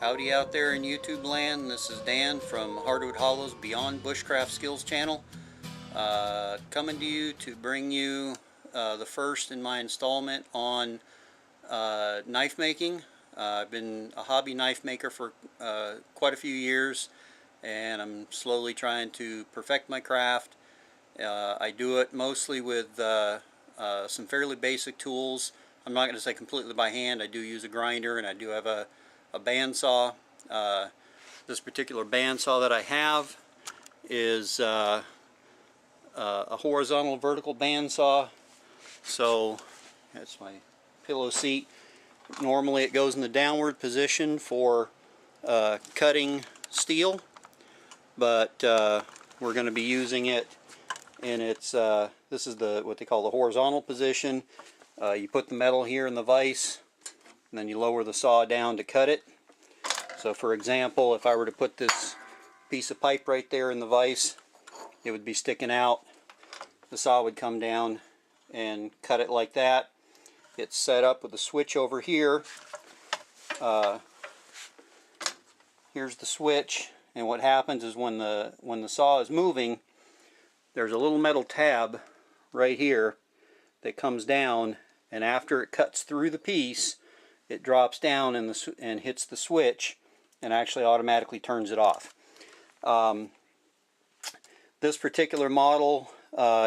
Howdy out there in YouTube land. This is Dan from Hardwood Hollow's Beyond Bushcraft Skills channel. Coming to you to bring you the first in my installment on knife making. I've been a hobby knife maker for quite a few years, and I'm slowly trying to perfect my craft. I do it mostly with some fairly basic tools. I'm not going to say completely by hand. I do use a grinder, and I do have a bandsaw. This particular bandsaw that I have is a horizontal vertical bandsaw. So that's my pillow seat. Normally it goes in the downward position for cutting steel, but we're going to be using it in its this is what they call the horizontal position. You put the metal here in the vise, and then you lower the saw down to cut it. So for example, if I were to put this piece of pipe right there in the vise, it would be sticking out. The saw would come down and cut it like that. It's set up with a switch over here. Here's the switch, and what happens is when the saw is moving, there's a little metal tab right here that comes down, and after it cuts through the piece, it drops down and hits the switch and actually automatically turns it off. This particular model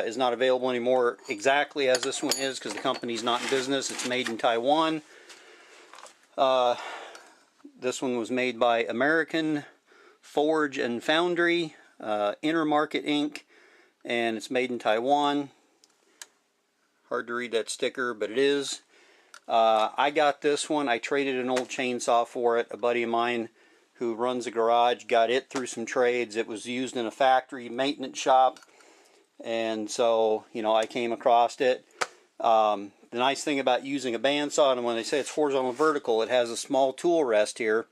is not available anymore exactly as this one is because the company's not in business. It's made in Taiwan. This one was made by American Forge and Foundry, Intermarket Inc., and it's made in Taiwan. Hard to read that sticker, but it is. I got this one. I traded an old chainsaw for it. A buddy of mine who runs a garage got it through some trades. It was used in a factory maintenance shop, and so, you know, I came across it. The nice thing about using a bandsaw, and when they say it's horizontal vertical, it has a small tool rest here,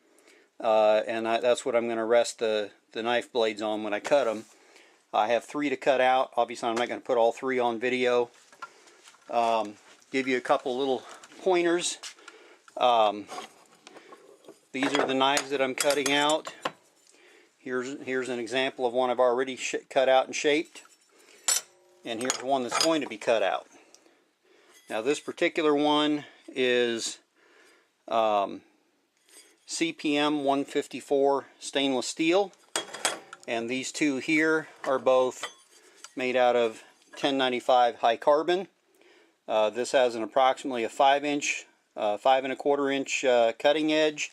and that's what I'm going to rest the knife blades on when I cut them. I have 3 to cut out. Obviously I'm not going to put all 3 on video. Give you a couple little pointers. These are the knives that I'm cutting out. Here's an example of one I've already cut out and shaped, and here's one that's going to be cut out. Now this particular one is CPM 154 stainless steel, and these two here are both made out of 1095 high carbon. This has an approximately a 5-inch, 5 1/4 inch cutting edge,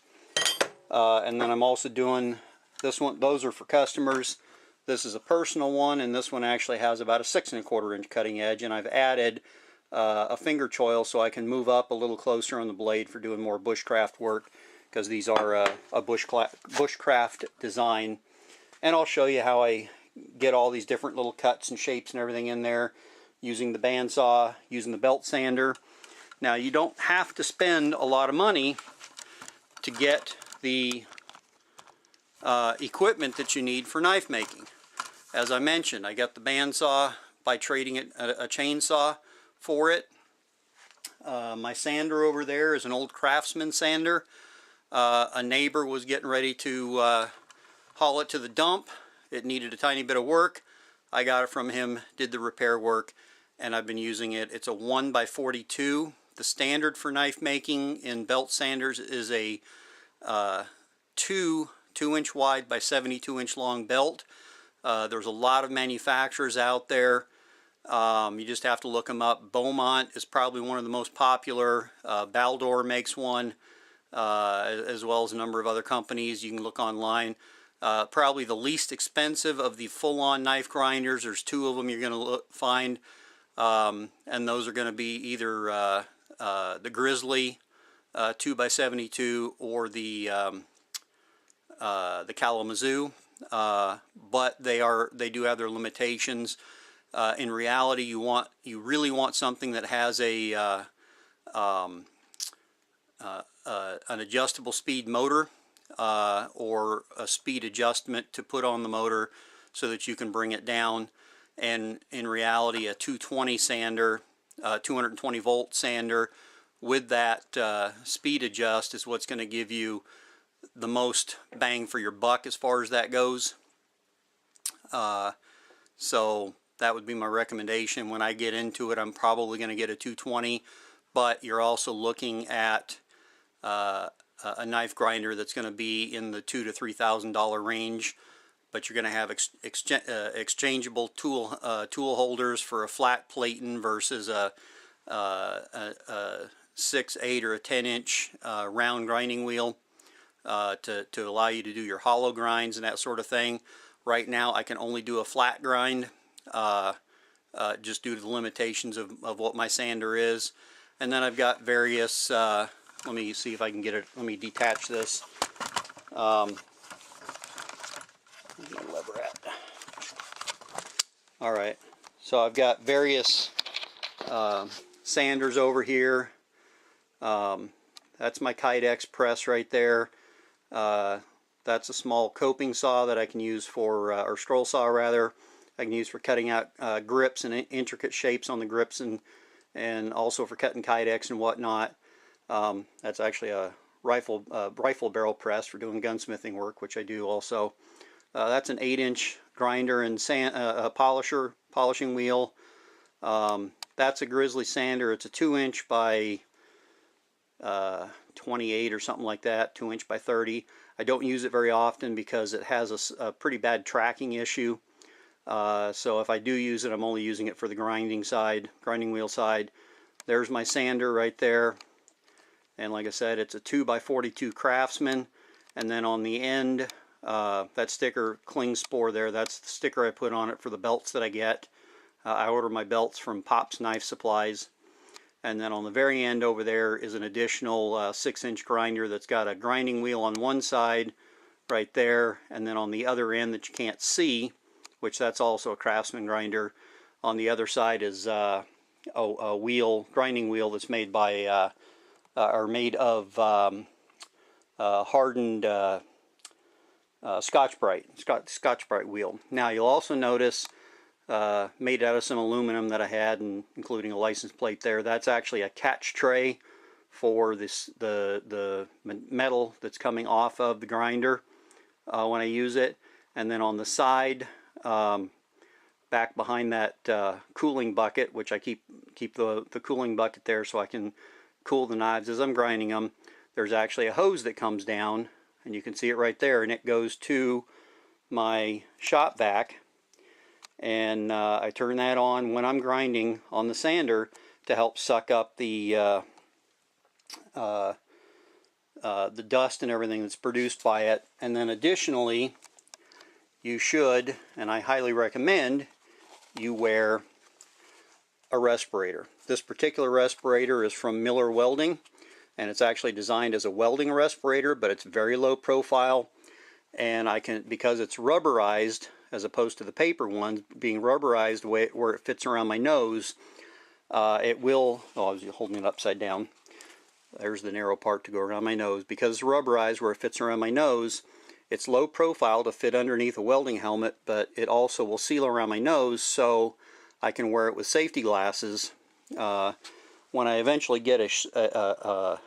and then I'm also doing this one. Those are for customers. This is a personal one, and this one actually has about a 6 1/4 inch cutting edge, and I've added a finger choil so I can move up a little closer on the blade for doing more bushcraft work, because these are a bushcraft design. And I'll show you how I get all these different little cuts and shapes and everything in there, using the bandsaw, using the belt sander. Now you don't have to spend a lot of money to get the equipment that you need for knife making. As I mentioned, I got the bandsaw by trading it a chainsaw for it. My sander over there is an old Craftsman sander. A neighbor was getting ready to haul it to the dump. It needed a tiny bit of work. I got it from him, did the repair work, and I've been using it. It's a 1x42. The standard for knife making in belt sanders is a 2-inch wide by 72-inch long belt. There's a lot of manufacturers out there. You just have to look them up. Beaumont is probably one of the most popular. Baldor makes one, as well as a number of other companies. You can look online. Probably the least expensive of the full-on knife grinders. There's 2 of them you're going to find, and those are going to be either the Grizzly 2x72 or the Kalamazoo, but they do have their limitations. In reality, you really want something that has an adjustable speed motor, or a speed adjustment to put on the motor so that you can bring it down. And in reality, a 220 sander, 220 volt sander with that speed adjust is what's going to give you the most bang for your buck as far as that goes. So that would be my recommendation. When I get into it, I'm probably going to get a 220, but you're also looking at a knife grinder that's going to be in the $2,000 to $3,000 range, but you're going to have exchangeable tool holders for a flat platen versus a 6, 8, or a 10-inch round grinding wheel to allow you to do your hollow grinds and that sort of thing. Right now I can only do a flat grind just due to the limitations of what my sander is. And then I've got various, let me see if I can get it, let me detach this. Where's my lever at? Alright, so I've got various sanders over here. That's my Kydex press right there. That's a small coping saw that I can use for, or scroll saw rather, I can use for cutting out grips and intricate shapes on the grips, and also for cutting Kydex and whatnot. That's actually a rifle barrel press for doing gunsmithing work, which I do also. That's an 8-inch grinder and polishing wheel. That's a Grizzly sander. It's a 2-inch by 28 or something like that, 2-inch by 30. I don't use it very often because it has a pretty bad tracking issue. So if I do use it, I'm only using it for the grinding wheel side. There's my sander right there. And like I said, it's a 2x42 Craftsman. And then on the end, that sticker, Cling Spore there, that's the sticker I put on it for the belts that I get. I order my belts from Pop's Knife Supplies. And then on the very end over there is an additional 6-inch grinder that's got a grinding wheel on one side right there, and then on the other end that you can't see, which that's also a Craftsman grinder, on the other side is a grinding wheel that's made by made of hardened Scotch-Brite wheel. Now you'll also notice made out of some aluminum that I had, and including a license plate there. That's actually a catch tray for the metal that's coming off of the grinder when I use it. And then on the side, back behind that cooling bucket, which I keep the cooling bucket there so I can cool the knives as I'm grinding them, there's actually a hose that comes down, and you can see it right there, and it goes to my shop vac. And I turn that on when I'm grinding on the sander to help suck up the dust and everything that's produced by it. And then additionally, you should, and I highly recommend, you wear a respirator. This particular respirator is from Miller Welding, and it's actually designed as a welding respirator, but it's very low profile. And I can, because it's rubberized, as opposed to the paper ones being rubberized where it fits around my nose, it will, oh, I was holding it upside down. There's the narrow part to go around my nose. Because it's rubberized where it fits around my nose, it's low profile to fit underneath a welding helmet, but it also will seal around my nose, so I can wear it with safety glasses. When I eventually get a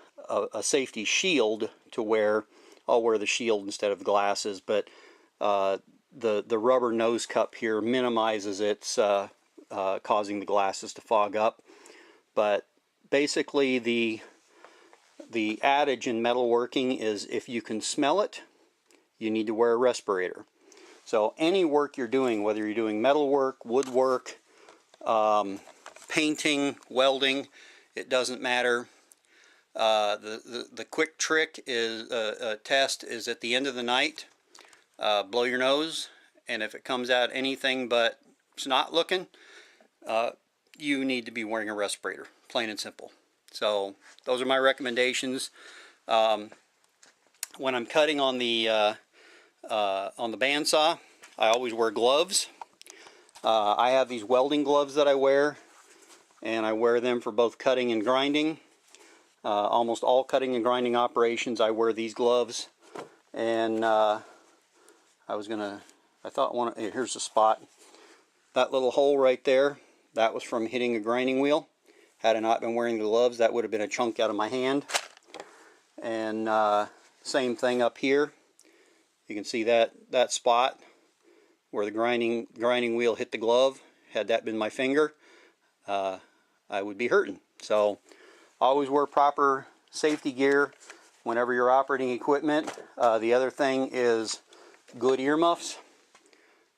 safety shield to wear, I'll wear the shield instead of glasses, but the rubber nose cup here minimizes its causing the glasses to fog up. But basically the adage in metalworking is if you can smell it, you need to wear a respirator. So any work you're doing, whether you're doing metalwork, woodwork, painting, welding, it doesn't matter. The quick trick is test is at the end of the night. Blow your nose, and if it comes out anything but snot looking, you need to be wearing a respirator, plain and simple. So those are my recommendations. When I'm cutting on the bandsaw, I always wear gloves. I have these welding gloves that I wear, and I wear them for both cutting and grinding. Almost all cutting and grinding operations I wear these gloves. And here's the spot. That little hole right there, that was from hitting a grinding wheel. Had I not been wearing the gloves, that would have been a chunk out of my hand. And Same thing up here. You can see that spot where the grinding wheel hit the glove. Had that been my finger, I would be hurting. So always wear proper safety gear whenever you're operating equipment. The other thing is good earmuffs.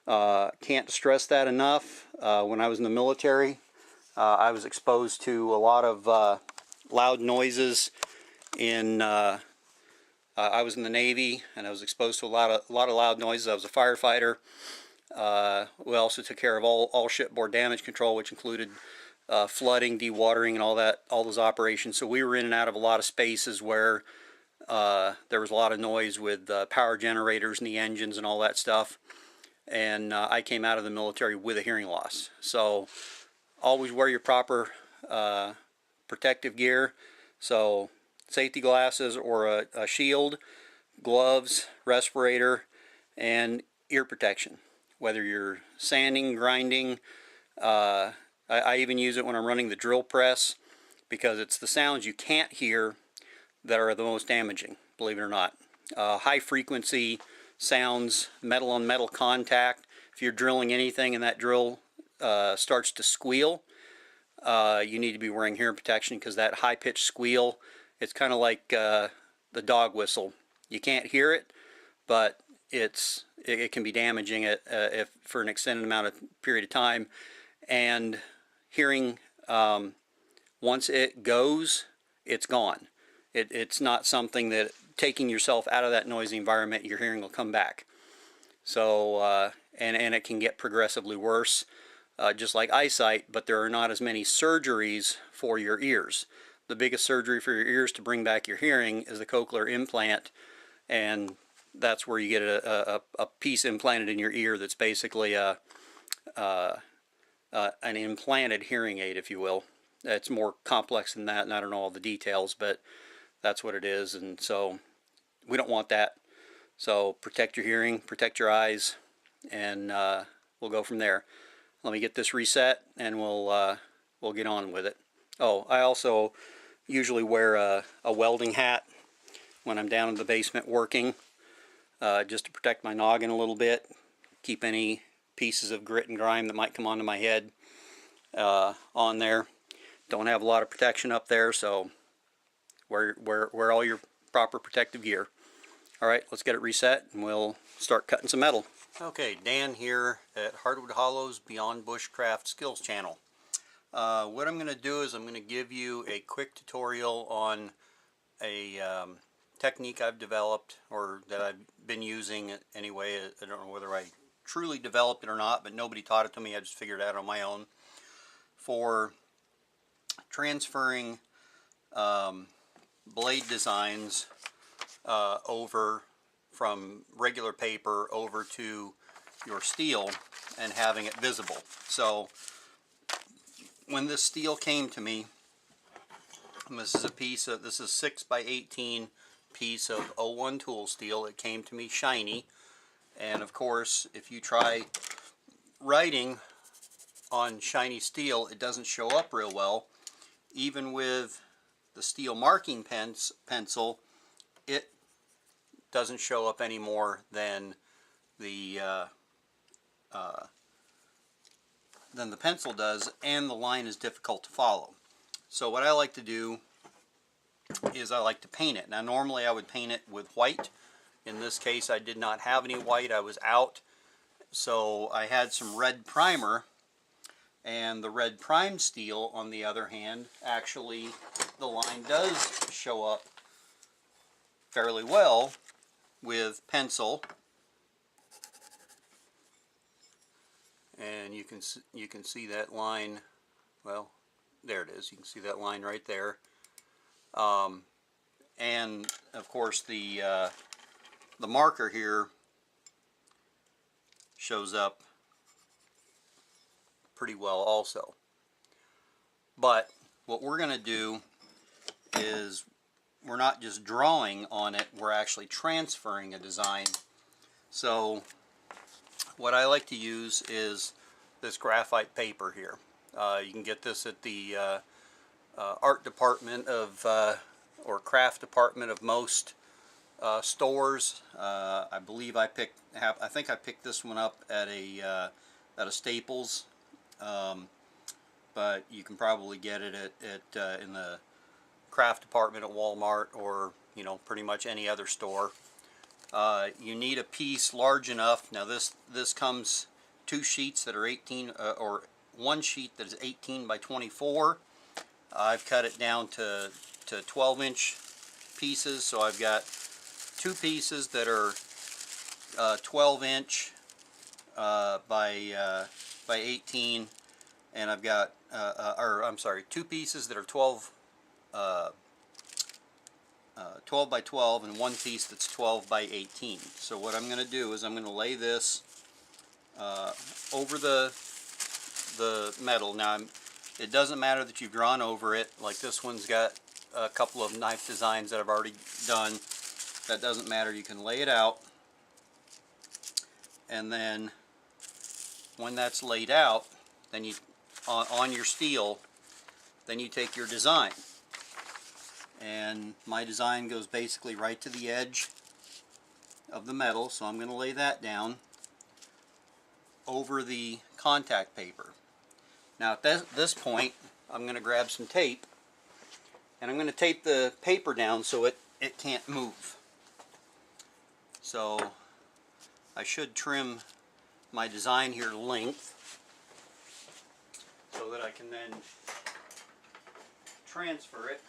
Can't stress that enough. When I was in the military, I was exposed to a lot of loud noises. I was in the Navy, and I was exposed to a lot of loud noises. I was a firefighter. We also took care of all shipboard damage control, which included flooding, dewatering, and all those operations. So we were in and out of a lot of spaces where there was a lot of noise with power generators and the engines and all that stuff. And I came out of the military with a hearing loss. So always wear your proper protective gear. So safety glasses or a shield, gloves, respirator, and ear protection. Whether you're sanding, grinding, I even use it when I'm running the drill press, because it's the sounds you can't hear that are the most damaging, believe it or not. High frequency sounds, metal on metal contact. If you're drilling anything and that drill starts to squeal, you need to be wearing hearing protection, because that high pitched squeal, it's kind of like the dog whistle. You can't hear it, but it can be damaging if for an extended amount of period of time. And hearing, once it goes, it's gone. It's not something that, taking yourself out of that noisy environment, your hearing will come back. So and it can get progressively worse, just like eyesight, but there are not as many surgeries for your ears. The biggest surgery for your ears to bring back your hearing is the cochlear implant, and that's where you get a piece implanted in your ear that's basically an implanted hearing aid, if you will. It's more complex than that, and I don't know all the details, but that's what it is. And so we don't want that. So protect your hearing, protect your eyes, and we'll go from there. Let me get this reset, and we'll get on with it. Oh, I also usually wear a welding hat when I'm down in the basement working, just to protect my noggin a little bit, keep any pieces of grit and grime that might come onto my head on there. Don't have a lot of protection up there, so wear all your proper protective gear. Alright, let's get it reset and we'll start cutting some metal. Okay, Dan here at Hardwood Hollow's Beyond Bushcraft Skills channel. What I'm going to do is I'm going to give you a quick tutorial on a technique I've developed, or that I've been using anyway. I don't know whether I truly developed it or not, but nobody taught it to me. I just figured it out on my own, for transferring blade designs over from regular paper over to your steel and having it visible. So when this steel came to me, and this is a piece of, this is 6x18 piece of 01 tool steel. It came to me shiny, and of course if you try writing on shiny steel, it doesn't show up real well. Even with the steel marking pencil, it doesn't show up any more than the pencil does, and the line is difficult to follow. So what I like to do is I like to paint it. Now normally I would paint it with white. In this case I did not have any white, I was out. So I had some red primer, and the red prime steel, on the other hand, actually the line does show up fairly well with pencil. And you can see that line, well, there it is. You can see that line right there. And of course the marker here shows up pretty well also. But what we're going to do is, we're not just drawing on it, we're actually transferring a design. So what I like to use is this graphite paper here. You can get this at the art department of or craft department of most stores. I believe I think I picked this one up at a Staples, but you can probably get it at in the craft department at Walmart, or pretty much any other store. You need a piece large enough. Now this comes 2 sheets that are 18 or 1 sheet that is 18 by 24. I've cut it down to 12-inch pieces, so I've got 2 pieces that are 12-inch by 18, and I've got or I'm sorry, 2 pieces that are 12 by 12, and 1 piece that's 12 by 18. So what I'm going to do is I'm going to lay this over the metal. Now it doesn't matter that you've drawn over it. Like this one's got a couple of knife designs that I've already done. That doesn't matter. You can lay it out, and then when that's laid out, then you on your steel, then you take your design. And my design goes basically right to the edge of the metal, so I'm going to lay that down over the contact paper. Now at this point, I'm going to grab some tape, and I'm going to tape the paper down so it can't move. So I should trim my design here to length so that I can then transfer it.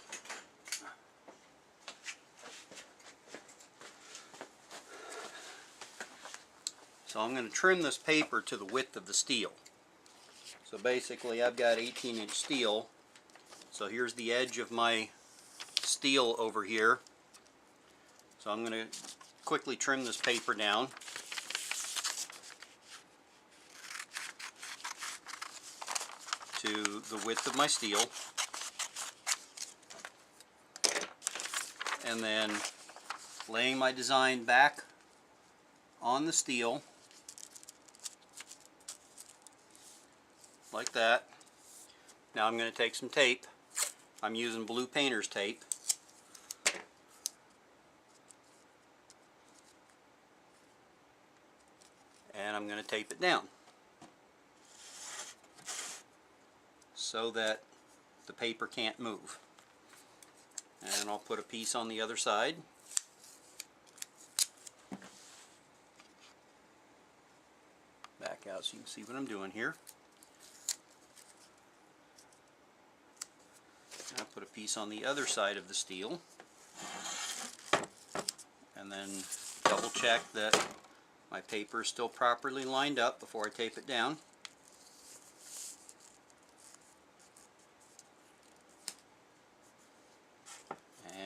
So I'm going to trim this paper to the width of the steel. So basically I've got 18-inch steel. So here's the edge of my steel over here. So I'm going to quickly trim this paper down. To the width of my steel. And then laying my design back on the steel like that. Now I'm going to take some tape. I'm using blue painter's tape. And I'm going to tape it down so that the paper can't move. And I'll put a piece on the other side. Back out so you can see what I'm doing here. I'll put a piece on the other side of the steel, and then double check that my paper is still properly lined up before I tape it down.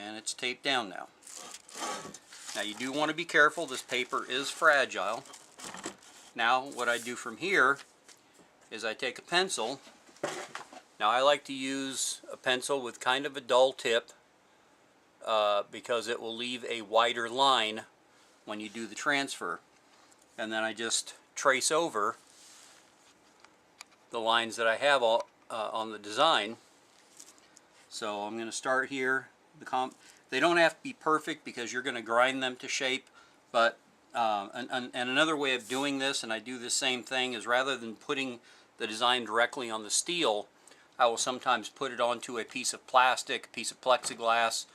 And it's taped down now. Now you do want to be careful, this paper is fragile. Now what I do from here is I take a pencil. Now I like to use a pencil with kind of a dull tip because it will leave a wider line when you do the transfer. And then I just trace over the lines that I have all, on the design. So I'm going to start here. They don't have to be perfect because you're going to grind them to shape, but and another way of doing this, and I do the same thing, is rather than putting the design directly on the steel, I will sometimes put it onto a piece of plastic, a piece of plexiglass.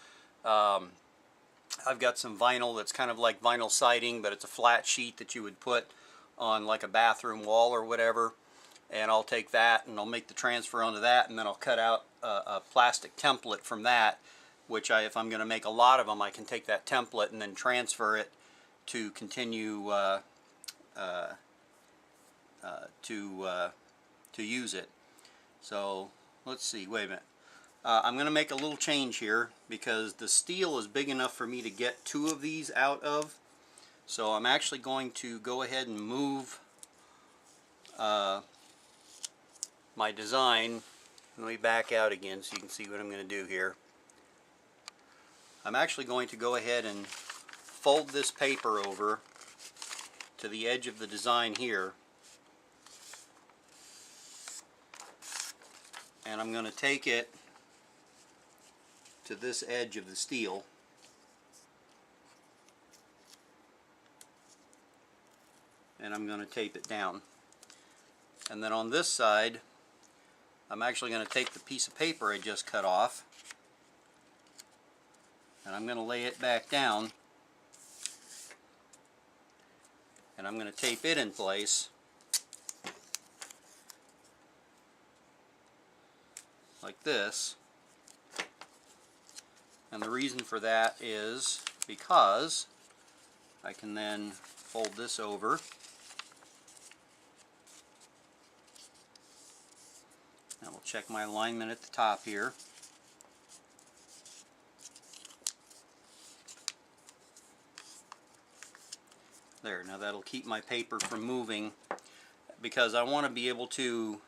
I've got some vinyl that's kind of like vinyl siding, but it's a flat sheet that you would put on like a bathroom wall or whatever. And I'll take that and I'll make the transfer onto that, and then I'll cut out a plastic template from that, which if I'm going to make a lot of them, I can take that template and then transfer it to continue to use it. So let's see, wait a minute. I'm going to make a little change here because the steel is big enough for me to get 2 of these out of. So I'm actually going to go ahead and move my design. Let me back out again so you can see what I'm going to do here. I'm actually going to go ahead and fold this paper over to the edge of the design here. And I'm going to take it to this edge of the steel. and I'm going to tape it down. And then on this side, I'm actually going to take the piece of paper I just cut off, and I'm going to lay it back down, and I'm going to tape it in place like this. And the reason for that is because I can then fold this over, and we'll check my alignment at the top here. There, now that'll keep my paper from moving, because I want to be able to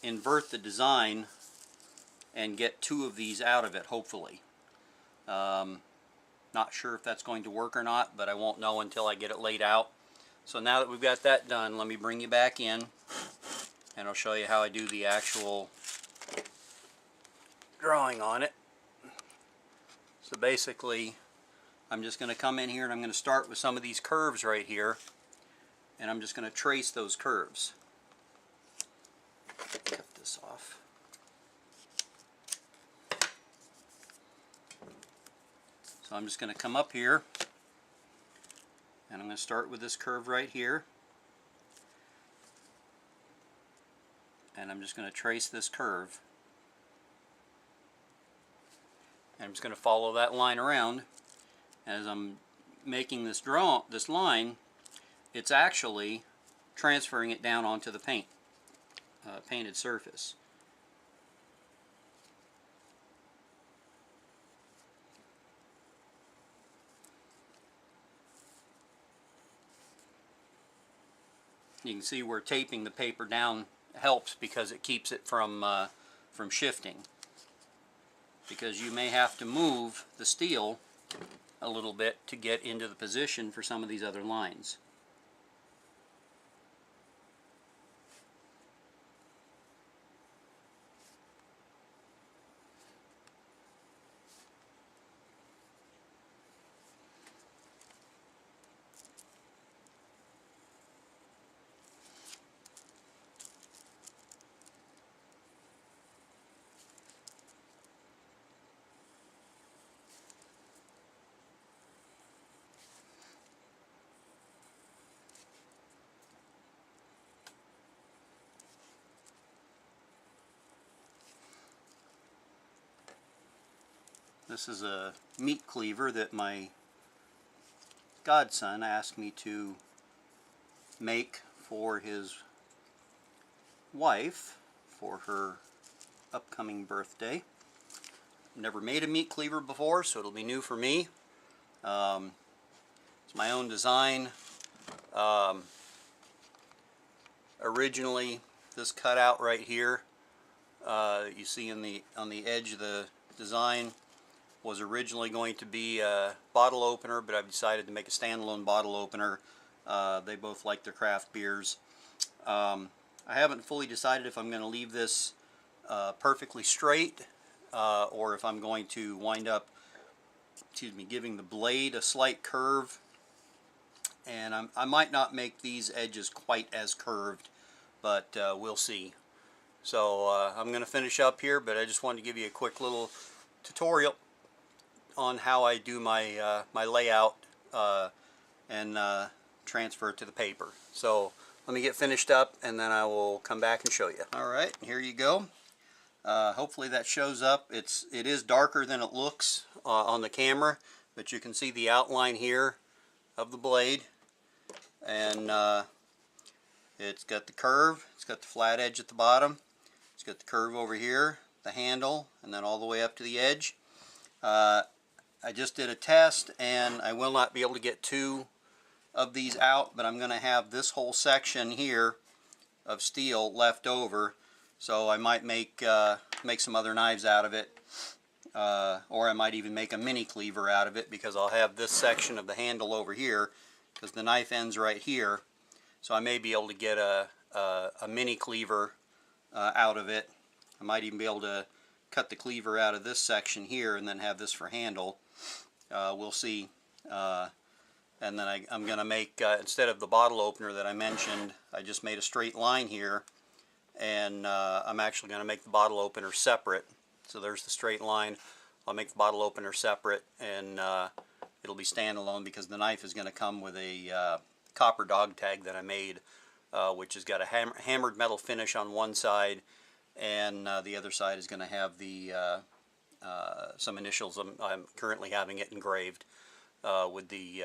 invert the design and get two of these out of it, hopefully. Not sure if that's going to work or not, but I won't know until I get it laid out. So now that we've got that done, let me bring you back in, and I'll show you how I do the actual drawing on it. So basically, I'm just going to come in here and I'm going to start with some of these curves right here, and I'm just going to trace those curves. Cut this off. So I'm just going to come up here, and I'm going to start with this curve right here, and I'm just going to trace this curve, and I'm just going to follow that line around. As I'm making this line, it's actually transferring it down onto the painted surface. You can see where taping the paper down helps, because it keeps it from shifting. Because you may have to move the steel a little bit to get into the position for some of these other lines. This is a meat cleaver that my godson asked me to make for his wife for her upcoming birthday. Never made a meat cleaver before, so it'll be new for me. It's my own design. Originally, this cutout right here, you see on the edge of the design, was originally going to be a bottle opener, but I've decided to make a standalone bottle opener. They both like their craft beers. I haven't fully decided if I'm going to leave this perfectly straight, or if I'm going to wind up, giving the blade a slight curve. And I might not make these edges quite as curved, but we'll see. So I'm going to finish up here, but I just wanted to give you a quick little tutorial on how I do my my layout and transfer it to the paper. So let me get finished up, and then I will come back and show you. Alright, here you go. Hopefully that shows up. It is darker than it looks on the camera, but you can see the outline here of the blade, and it's got the curve, it's got the flat edge at the bottom, it's got the curve over here, the handle, and then all the way up to the edge. I just did a test, and I will not be able to get two of these out, but I'm going to have this whole section here of steel left over, so I might make some other knives out of it, or I might even make a mini cleaver out of it, because I'll have this section of the handle over here, because the knife ends right here, so I may be able to get a mini cleaver out of it. I might even be able to cut the cleaver out of this section here and then have this for handle. We'll see. And then I'm going to make, instead of the bottle opener that I mentioned, I just made a straight line here, and I'm actually going to make the bottle opener separate. So there's the straight line. I'll make the bottle opener separate, and it'll be standalone because the knife is going to come with a copper dog tag that I made, which has got a hammered metal finish on one side, and the other side is going to have the some initials. I'm currently having it engraved with the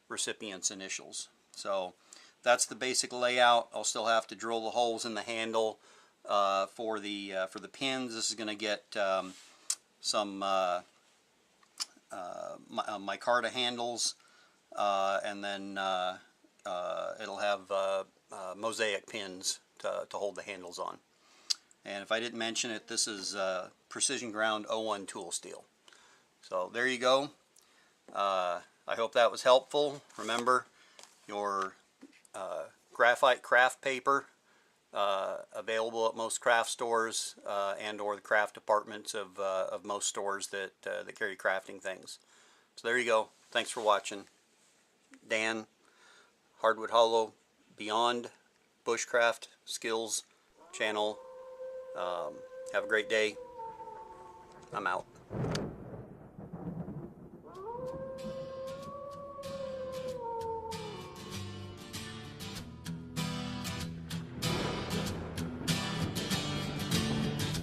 recipient's initials. So that's the basic layout. I'll still have to drill the holes in the handle for the pins. This is going to get some micarta handles, and then it'll have mosaic pins to hold the handles on. And if I didn't mention it, this is precision ground 01 tool steel. So there you go. I hope that was helpful. Remember, your graphite craft paper, available at most craft stores and or the craft departments of most stores that carry crafting things. So there you go. Thanks for watching. Dan, Hardwood Hollow Beyond Bushcraft Skills channel. Have a great day. I'm out.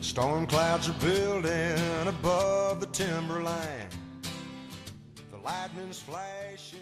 Storm clouds are building above the timberline. The lightning's flashing.